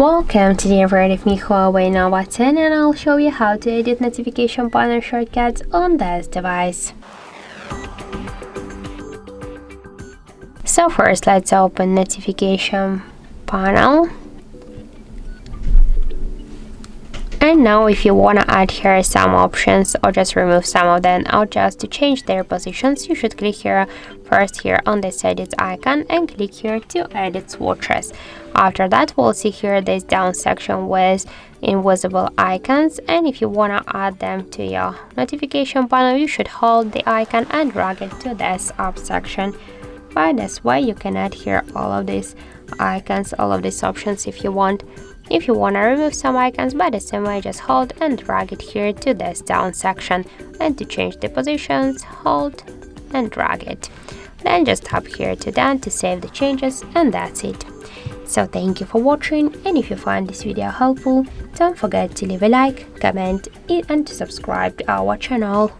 Welcome, today I've with me HUAWEI Nova 10 and I'll show you how to edit notification panel shortcuts on this device. So first let's open notification panel. And now if you want to add here some options or just remove some of them or just to change their positions, you should click here first here on this edit icon and click here to edit swatches. After that we'll see here this down section with invisible icons, and if you want to add them to your notification panel you should hold the icon and drag it to this up section. By this way you can add here all of these icons, all of these options if you want. If you want to remove some icons, by the same way just hold and drag it here to this down section, and to change the positions hold and drag it. Then just tap here to done to save the changes, and that's it. So thank you for watching, and if you find this video helpful, don't forget to leave a like, comment and to subscribe to our channel.